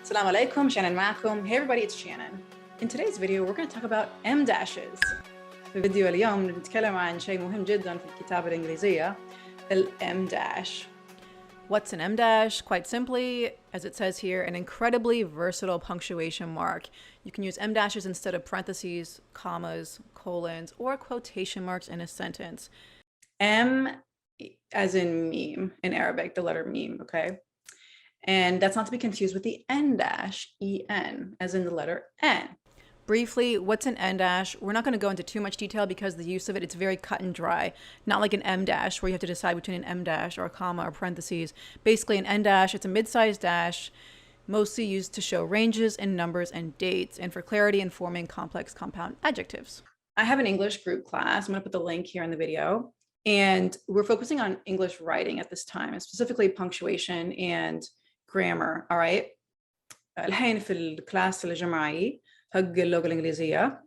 Assalamu alaikum, Shannon معكم. Hey everybody, it's Shannon. In today's video, we're going to talk about M dashes. في الفيديو اليوم نتكلم عن شيء مهم جدا في الكتابة الإنجليزية, ال M dash. What's an M dash? Quite simply, as it says here, an incredibly versatile punctuation mark. You can use M dashes instead of parentheses, commas, colons, or quotation marks in a sentence. M as in meme in Arabic, the letter meme, okay? And that's not to be confused with the N dash, E-N, as in the letter N. Briefly, what's an N dash? We're not going to go into too much detail because the use of it's very cut and dry. Not like an M dash where you have to decide between an M dash or a comma or parentheses. Basically, an N dash, it's a mid-sized dash, mostly used to show ranges in numbers and dates, and for clarity in forming complex compound adjectives. I have an English group class. I'm going to put the link here in the video. And we're focusing on English writing at this time, specifically punctuation and grammar. All right. الحين في الكلاس الجماعي حق اللغة الإنجليزية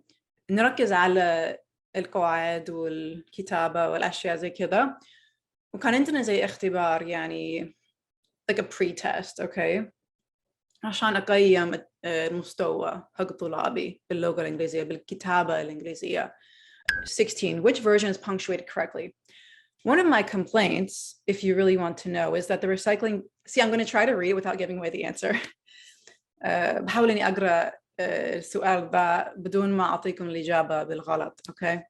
نركز على القواعد والكتابة والأشياء زي كذا، وكان عندنا زي اختبار يعني like a pre-test, okay, عشان أقيم المستوى حق طلابي باللغة الإنجليزية بالكتابة الإنجليزية. 16. Which version is punctuated correctly? One of my complaints, if you really want to know, is that the recycling... See, I'm going to try to read it without giving away the answer. بحاول إني أقرأ السؤال ذا بدون ما أعطيكم الإجابة بالغلط, okay?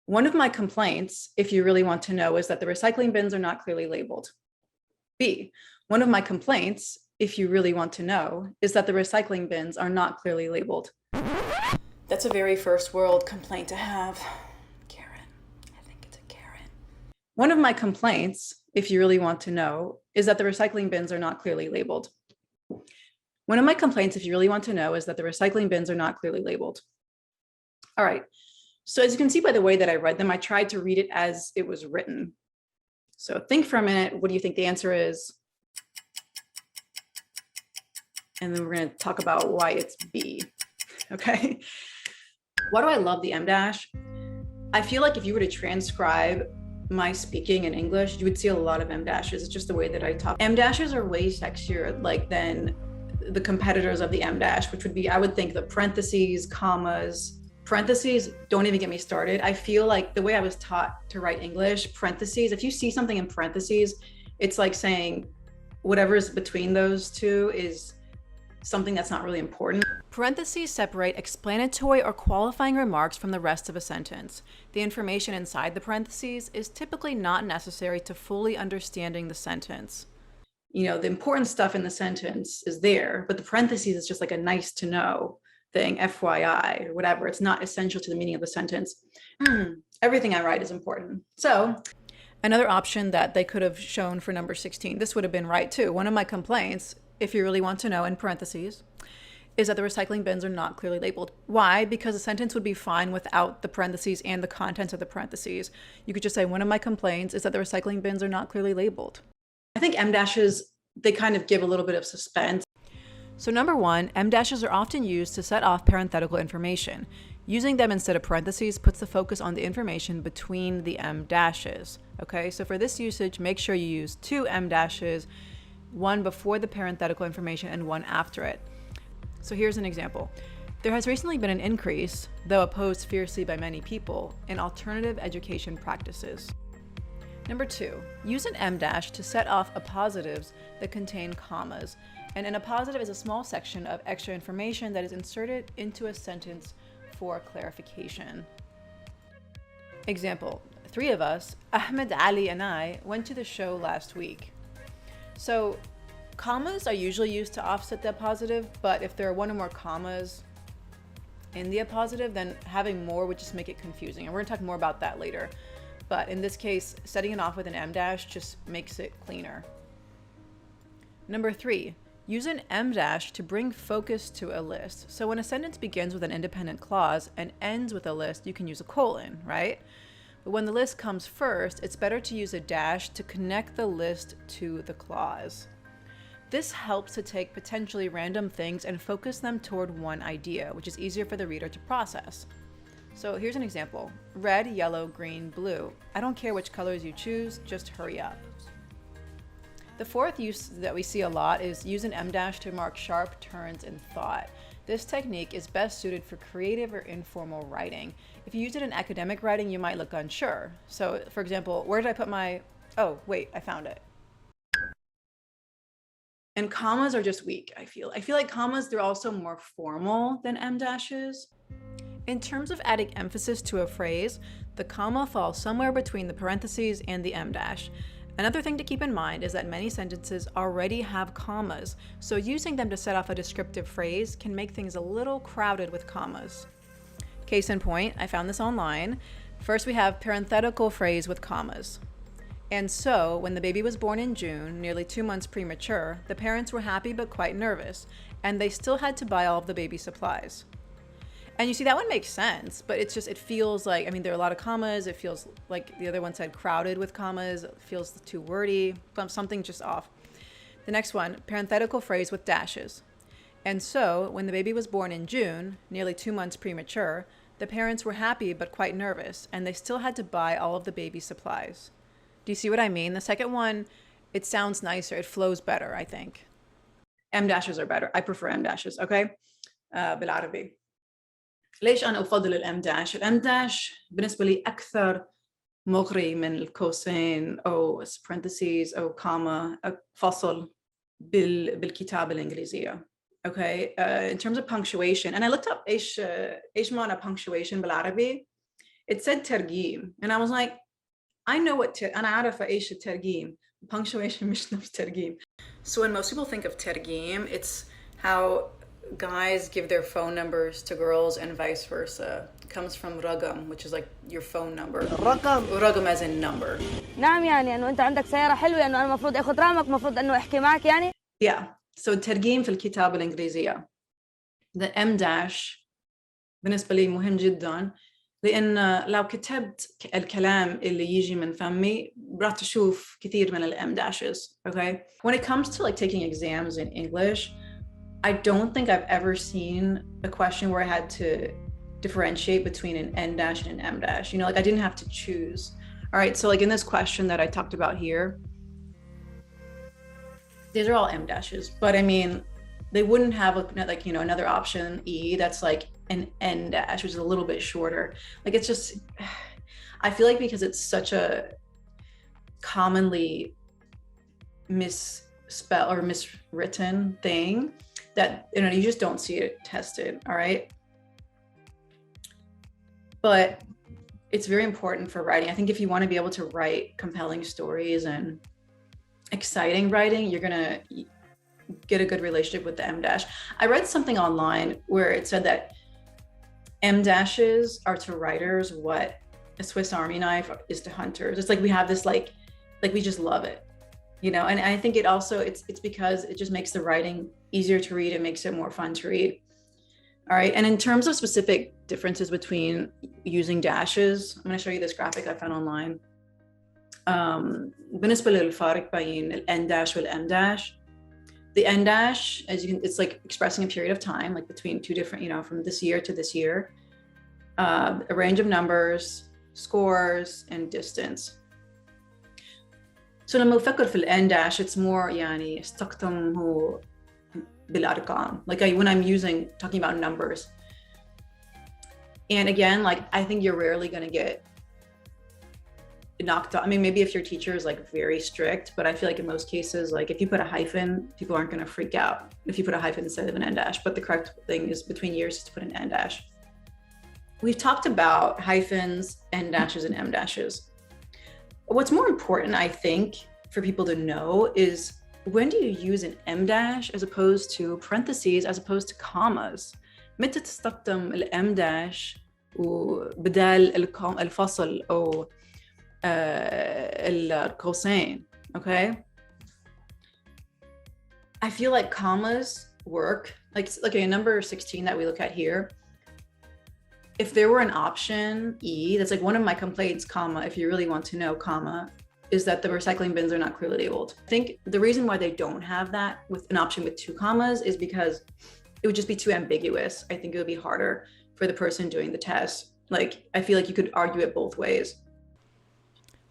One of my complaints, if you really want to know, is that the recycling bins are not clearly labeled. B. One of my complaints, if you really want to know, is that the recycling bins are not clearly labeled. That's a very first world complaint to have. Karen. I think it's a Karen. One of my complaints, if you really want to know, is that the recycling bins are not clearly labeled. One of my complaints, if you really want to know, is that the recycling bins are not clearly labeled. All right. So as you can see by the way that I read them, I tried to read it as it was written. So think for a minute. What do you think the answer is? And then we're going to talk about why it's B. Okay. Why do I love the M dash? I feel like if you were to transcribe my speaking in English, you would see a lot of M dashes. It's just the way that I talk. M dashes are way sexier than the competitors of the M dash, which would be, I would think, the parentheses, commas. Parentheses, don't even get me started. I feel like the way I was taught to write English, parentheses, if you see something in parentheses, it's like saying whatever's between those two is something that's not really important. Parentheses separate explanatory or qualifying remarks from the rest of a sentence. The information inside the parentheses is typically not necessary to fully understanding the sentence. You know, the important stuff in the sentence is there, but the parentheses is just like a nice to know thing, FYI, or whatever. It's not essential to the meaning of the sentence. Everything I write is important. So another option that they could have shown for number 16, this would have been right too. One of my complaints, if you really want to know, in parentheses, is that the recycling bins are not clearly labeled. Why? Because the sentence would be fine without the parentheses and the contents of the parentheses. You could just say, one of my complaints is that the recycling bins are not clearly labeled. I think M dashes, they kind of give a little bit of suspense. So number one, M dashes are often used to set off parenthetical information. Using them instead of parentheses puts the focus on the information between the M dashes. Okay, so for this usage, make sure you use 2 M dashes, one before the parenthetical information and one after it. So here's an example. There has recently been an increase, though opposed fiercely by many people, in alternative education practices. Number 2, use an M dash to set off appositives that contain commas. And an appositive is a small section of extra information that is inserted into a sentence for clarification. Example, 3 of us, Ahmed, Ali, and I, went to the show last week. So commas are usually used to offset the appositive, but if there are 1 or more commas in the appositive, then having more would just make it confusing. And we're gonna talk more about that later. But in this case, setting it off with an M dash just makes it cleaner. Number 3, use an M dash to bring focus to a list. So when a sentence begins with an independent clause and ends with a list, you can use a colon, right? But when the list comes first, it's better to use a dash to connect the list to the clause. This helps to take potentially random things and focus them toward one idea, which is easier for the reader to process. So here's an example. Red, yellow, green, blue. I don't care which colors you choose, just hurry up. The fourth use that we see a lot is use an em dash to mark sharp turns in thought. This technique is best suited for creative or informal writing. If you use it in academic writing, you might look unsure. So, for example, where did I put my... Oh, wait, I found it. And commas are just weak, I feel. I feel like commas, they're also more formal than em dashes. In terms of adding emphasis to a phrase, the comma falls somewhere between the parentheses and the em dash. Another thing to keep in mind is that many sentences already have commas, so using them to set off a descriptive phrase can make things a little crowded with commas. Case in point, I found this online. First, we have parenthetical phrase with commas. And so, when the baby was born in June, nearly 2 months premature, the parents were happy but quite nervous, and they still had to buy all of the baby supplies. And you see, that one makes sense, but it's just, it feels like, I mean, there are a lot of commas. It feels like the other one said crowded with commas. It feels too wordy, something just off. The next one, parenthetical phrase with dashes. And so, when the baby was born in June, nearly 2 months premature, the parents were happy but quite nervous, and they still had to buy all of the baby supplies. Do you see what I mean? The second one, it sounds nicer. It flows better, I think. Em dashes are better. I prefer em dashes, okay? بالعربي. ليش أنا أفضل الام داش؟ الام داش بالنسبة لي أكثر مغري من القوسين أو parentheses أو comma أو فصل بالكتابة الإنجليزية. Okay, in terms of punctuation, and I looked up إيش معنى punctuation بالعربي. It said ترجيم, and I was like, I know what أنا عارفة إيش الترجيم. Punctuation مش نفس ترجيم. So when most people think of ترجيم, it's how guys give their phone numbers to girls and vice versa. It comes from رقم, which is like your phone number. رقم as in number. نعم يعني إنه أنت عندك سيارة حلوة إنه أنا المفروض أخذ رقمك المفروض إنه أحكي معك يعني. Yeah. So الترجيم في الكتابة الإنجليزية. The M dash بالنسبة لي مهم جدا. لأن لو كتبت الكلام اللي يجي من فمي راح تشوف كثير من الام dashes, okay? When it comes to like taking exams in English, I don't think I've ever seen a question where I had to differentiate between an N dash and an M dash. You know, like I didn't have to choose. All right, so like in this question that I talked about here, these are all M dashes, but I mean, they wouldn't have like, you know, another option E that's like an N dash, which is a little bit shorter. Like it's just, I feel like because it's such a commonly misspelled or miswritten thing that, you know, you just don't see it tested, all right? But it's very important for writing. I think if you want to be able to write compelling stories and exciting writing, you're gonna get a good relationship with the M dash. I read something online where it said that M dashes are to writers what a Swiss Army knife is to hunters. It's like we have this like we just love it, you know. And I think it also it's because it just makes the writing easier to read. It makes it more fun to read. All right. And in terms of specific differences between using dashes, I'm going to show you this graphic I found online. بالنسبة للفارق بين ال N dash وال M dash. The N dash, as you can, it's like expressing a period of time, like between two different, you know, from this year to this year, a range of numbers, scores, and distance. So لما أفكر في ال N dash, it's more يعني استخدمه بالأرقام, like when I'm talking about numbers. And again, like I think you're rarely going to get knocked out. I mean, maybe if your teacher is like very strict, but I feel like in most cases, like if you put a hyphen, people aren't going to freak out if you put a hyphen instead of an N dash. But the correct thing is between years is to put an N dash. We've talked about hyphens, N dashes, and M dashes. What's more important, I think, for people to know is when do you use an M dash as opposed to parentheses, as opposed to commas? متى تستخدم ال M dash وبدال الفصل أو القوسين, okay? I feel like commas work. Like okay, number 16 that we look at here, if there were an option E, that's like one of my complaints, comma, if you really want to know, comma, is that the recycling bins are not clearly labeled. I think the reason why they don't have that with an option with 2 commas is because it would just be too ambiguous. I think it would be harder for the person doing the test. Like, I feel like you could argue it both ways.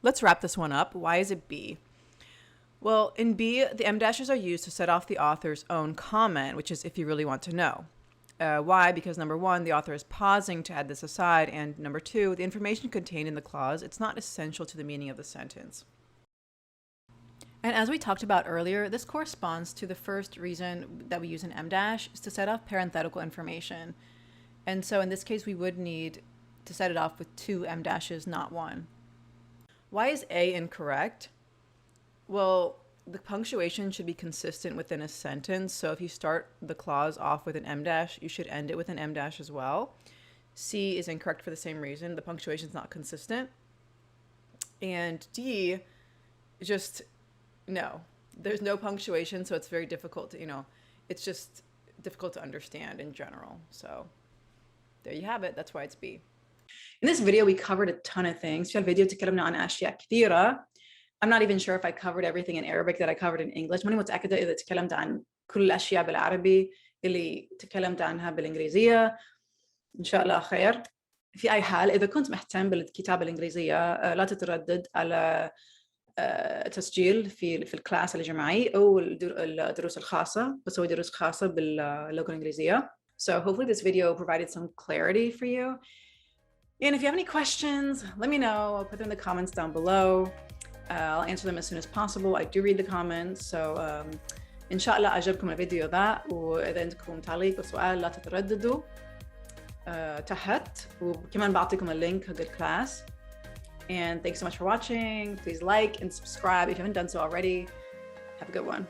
Let's wrap this one up. Why is it B? Well, in B, the em dashes are used to set off the author's own comment, which is if you really want to know. Why? Because number one, the author is pausing to add this aside, and number two, the information contained in the clause, it's not essential to the meaning of the sentence. And as we talked about earlier, this corresponds to the first reason that we use an em dash is to set off parenthetical information. And so in this case, we would need to set it off with 2 em dashes, not 1. Why is A incorrect? Well, the punctuation should be consistent within a sentence. So if you start the clause off with an em dash, you should end it with an em dash as well. C is incorrect for the same reason. The punctuation is not consistent. And D, just no. There's no punctuation, so it's very difficult to, it's just difficult to understand in general. So there you have it. That's why it's B. In this video, we covered a ton of things. في الفيديو تكلمنا عن أشياء كثيرة. I'm not even sure if I covered everything in Arabic that I covered in English. ماني متأكدة إذا تكلمت عن كل الأشياء بالعربي اللي تكلمت عنها بالإنجليزية. إن شاء الله خير. في أي حال إذا كنت مهتم بالكتابة الإنجليزية لا تتردد على تسجيل في الكلاس الجماعي أو الدروس الخاصة. بسوي دروس خاصة باللغة الإنجليزية. So hopefully this video provided some clarity for you. And if you have any questions, let me know. I'll put them in the comments down below. I'll answer them as soon as possible. I do read the comments. So إن شاء الله عجبكم الفيديو ذا وإذا عندكم تعليق أو سؤال لا تترددوا تحت وكمان بعطيكم اللينك حق الكلاس. And thanks so much for watching. Please like and subscribe if you haven't done so already. Have a good one.